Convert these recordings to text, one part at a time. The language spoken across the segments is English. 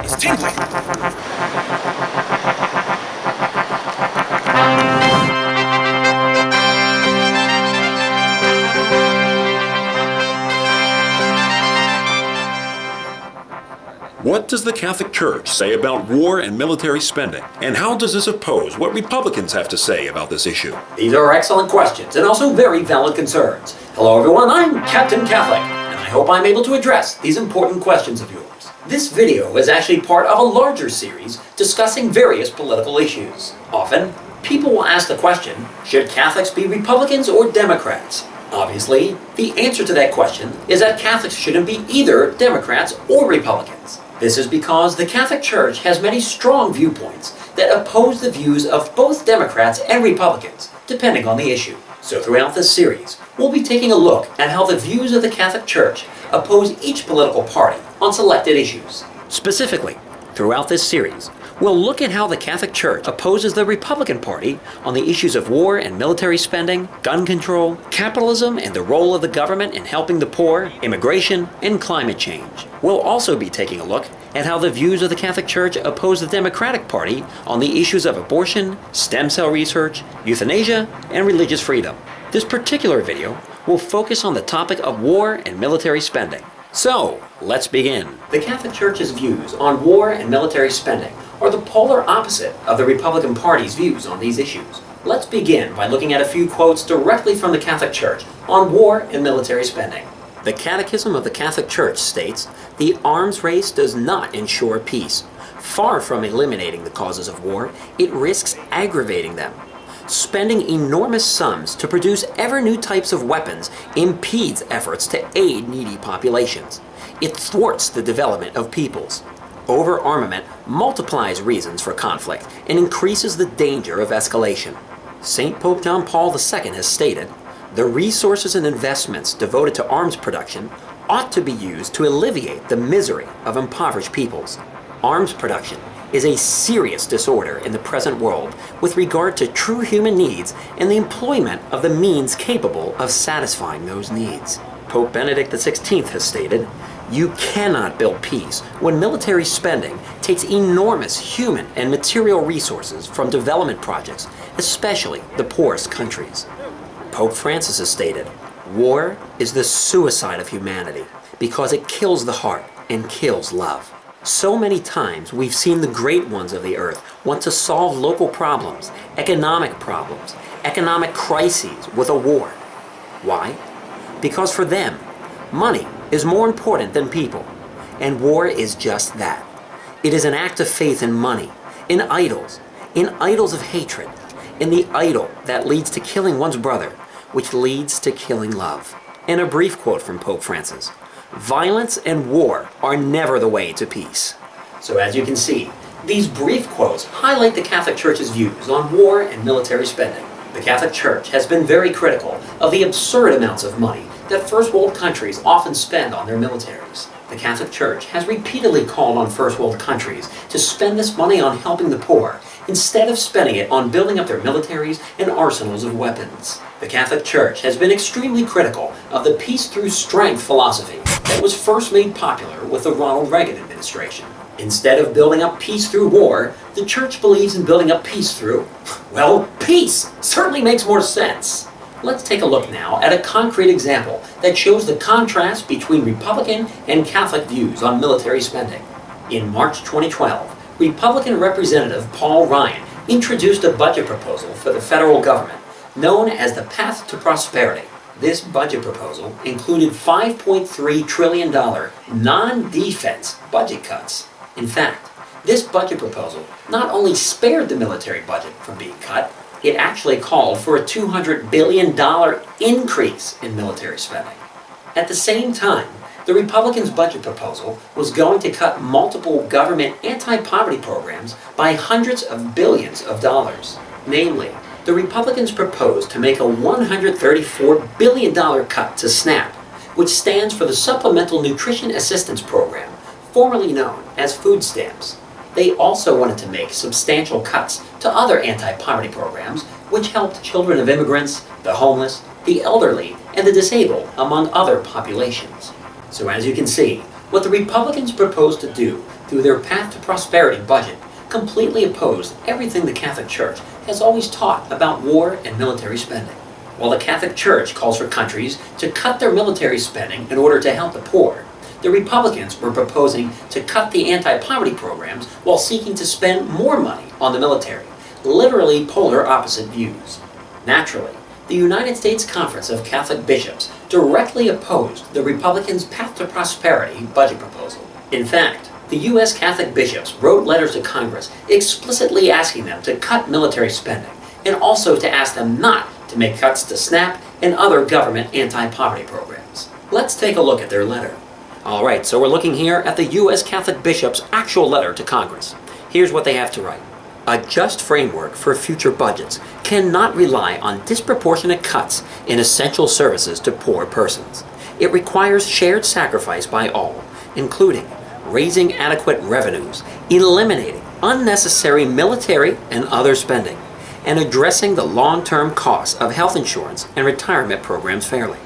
is tingling. What does the Catholic Church say about war and military spending? And how does this oppose what Republicans have to say about this issue? These are excellent questions and also very valid concerns. Hello everyone, I'm Captain Catholic, and I hope I'm able to address these important questions of yours. This video is actually part of a larger series discussing various political issues. Often, people will ask the question, should Catholics be Republicans or Democrats? Obviously, the answer to that question is that Catholics shouldn't be either Democrats or Republicans. This is because the Catholic Church has many strong viewpoints that oppose the views of both Democrats and Republicans, depending on the issue. So throughout this series, we'll be taking a look at how the views of the Catholic Church oppose each political party on selected issues. Specifically, throughout this series, we'll look at how the Catholic Church opposes the Republican Party on the issues of war and military spending, gun control, capitalism and the role of the government in helping the poor, immigration, and climate change. We'll also be taking a look at how the views of the Catholic Church oppose the Democratic Party on the issues of abortion, stem cell research, euthanasia, and religious freedom. This particular video will focus on the topic of war and military spending. So, let's begin. The Catholic Church's views on war and military spending are the polar opposite of the Republican Party's views on these issues. Let's begin by looking at a few quotes directly from the Catholic Church on war and military spending. The Catechism of the Catholic Church states, "The arms race does not ensure peace. Far from eliminating the causes of war, it risks aggravating them. Spending enormous sums to produce ever new types of weapons impedes efforts to aid needy populations. It thwarts the development of peoples. Over-armament multiplies reasons for conflict and increases the danger of escalation." St. Pope John Paul II has stated, "The resources and investments devoted to arms production ought to be used to alleviate the misery of impoverished peoples. Arms production is a serious disorder in the present world with regard to true human needs and the employment of the means capable of satisfying those needs." Pope Benedict XVI has stated, "You cannot build peace when military spending takes enormous human and material resources from development projects, especially the poorest countries." Pope Francis has stated, "War is the suicide of humanity because it kills the heart and kills love." So many times we've seen the great ones of the earth want to solve local problems, economic crises with a war. Why? Because for them, money is more important than people, and war is just that. It is an act of faith in money, in idols of hatred, in the idol that leads to killing one's brother, which leads to killing love. And a brief quote from Pope Francis, "Violence and war are never the way to peace." So as you can see, these brief quotes highlight the Catholic Church's views on war and military spending. The Catholic Church has been very critical of the absurd amounts of money that first world countries often spend on their militaries. The Catholic Church has repeatedly called on first world countries to spend this money on helping the poor, instead of spending it on building up their militaries and arsenals of weapons. The Catholic Church has been extremely critical of the peace through strength philosophy that was first made popular with the Ronald Reagan administration. Instead of building up peace through war, the Church believes in building up peace through, well, peace certainly makes more sense. Let's take a look now at a concrete example that shows the contrast between Republican and Catholic views on military spending. In March 2012, Republican Representative Paul Ryan introduced a budget proposal for the federal government known as the Path to Prosperity. This budget proposal included $5.3 trillion non-defense budget cuts. In fact, this budget proposal not only spared the military budget from being cut, it actually called for a $200 billion increase in military spending. At the same time, the Republicans' budget proposal was going to cut multiple government anti-poverty programs by hundreds of billions of dollars. Namely, the Republicans proposed to make a $134 billion cut to SNAP, which stands for the Supplemental Nutrition Assistance Program, formerly known as food stamps. They also wanted to make substantial cuts to other anti-poverty programs, which helped children of immigrants, the homeless, the elderly, and the disabled, among other populations. So as you can see, what the Republicans proposed to do through their Path to Prosperity budget, completely opposed everything the Catholic Church has always taught about war and military spending. While the Catholic Church calls for countries to cut their military spending in order to help the poor, the Republicans were proposing to cut the anti-poverty programs while seeking to spend more money on the military. Literally polar opposite views. Naturally, the United States Conference of Catholic Bishops directly opposed the Republicans' Path to Prosperity budget proposal. In fact, the U.S. Catholic bishops wrote letters to Congress explicitly asking them to cut military spending and also to ask them not to make cuts to SNAP and other government anti-poverty programs. Let's take a look at their letter. Alright, so we're looking here at the U.S. Catholic bishops' actual letter to Congress. Here's what they have to write. A just framework for future budgets cannot rely on disproportionate cuts in essential services to poor persons. It requires shared sacrifice by all, including raising adequate revenues, eliminating unnecessary military and other spending, and addressing the long-term costs of health insurance and retirement programs fairly.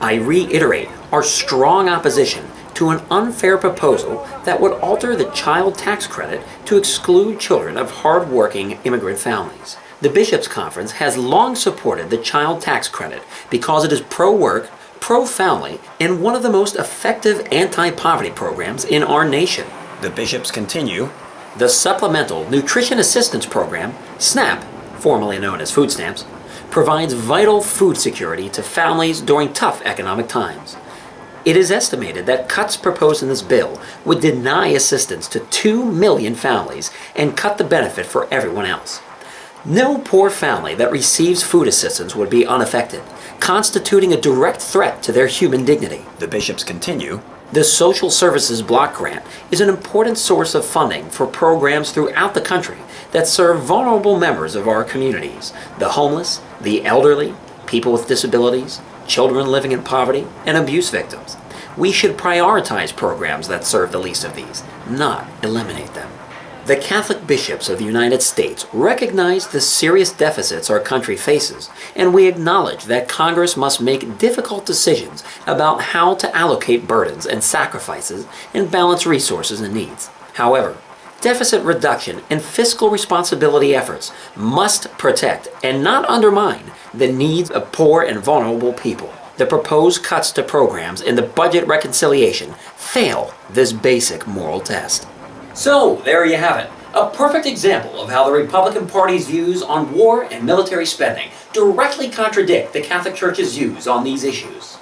I reiterate our strong opposition to an unfair proposal that would alter the child tax credit to exclude children of hard-working immigrant families. The Bishops' Conference has long supported the child tax credit because it is pro-work, pro-family, and one of the most effective anti-poverty programs in our nation. The bishops continue. The Supplemental Nutrition Assistance Program, SNAP, formerly known as food stamps, provides vital food security to families during tough economic times. It is estimated that cuts proposed in this bill would deny assistance to 2 million families and cut the benefit for everyone else. No poor family that receives food assistance would be unaffected, constituting a direct threat to their human dignity. The bishops continue. The Social Services Block Grant is an important source of funding for programs throughout the country that serve vulnerable members of our communities, the homeless, the elderly, people with disabilities, children living in poverty, and abuse victims. We should prioritize programs that serve the least of these, not eliminate them. The Catholic bishops of the United States recognize the serious deficits our country faces, and we acknowledge that Congress must make difficult decisions about how to allocate burdens and sacrifices and balance resources and needs. However, deficit reduction and fiscal responsibility efforts must protect and not undermine the needs of poor and vulnerable people. The proposed cuts to programs in the budget reconciliation fail this basic moral test. So, there you have it. A perfect example of how the Republican Party's views on war and military spending directly contradict the Catholic Church's views on these issues.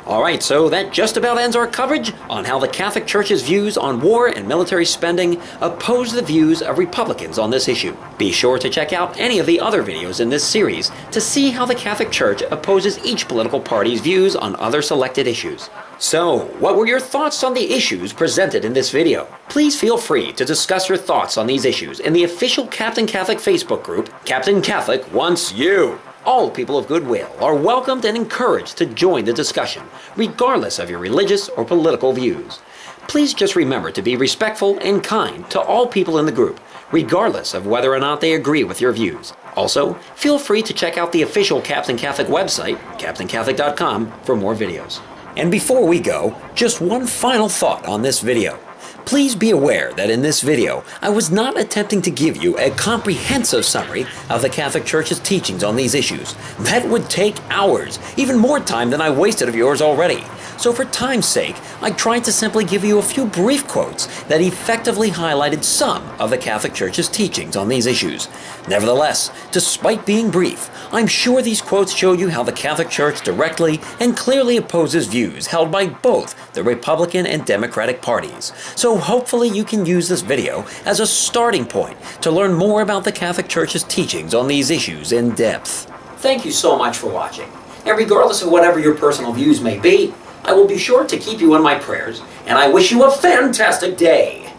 Alright, so that just about ends our coverage on how the Catholic Church's views on war and military spending oppose the views of Republicans on this issue. Be sure to check out any of the other videos in this series to see how the Catholic Church opposes each political party's views on other selected issues. So, what were your thoughts on the issues presented in this video? Please feel free to discuss your thoughts on these issues in the official Captain Catholic Facebook group, Captain Catholic Wants You. All people of goodwill are welcomed and encouraged to join the discussion, regardless of your religious or political views. Please just remember to be respectful and kind to all people in the group, regardless of whether or not they agree with your views. Also, feel free to check out the official Captain Catholic website, CaptainCatholic.com, for more videos. And before we go, just one final thought on this video. Please be aware that in this video, I was not attempting to give you a comprehensive summary of the Catholic Church's teachings on these issues. That would take hours, even more time than I wasted of yours already. So for time's sake, I tried to simply give you a few brief quotes that effectively highlighted some of the Catholic Church's teachings on these issues. Nevertheless, despite being brief, I'm sure these quotes show you how the Catholic Church directly and clearly opposes views held by both the Republican and Democratic parties. So hopefully you can use this video as a starting point to learn more about the Catholic Church's teachings on these issues in depth. Thank you so much for watching. And regardless of whatever your personal views may be, I will be sure to keep you in my prayers, and I wish you a fantastic day.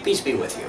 Peace be with you.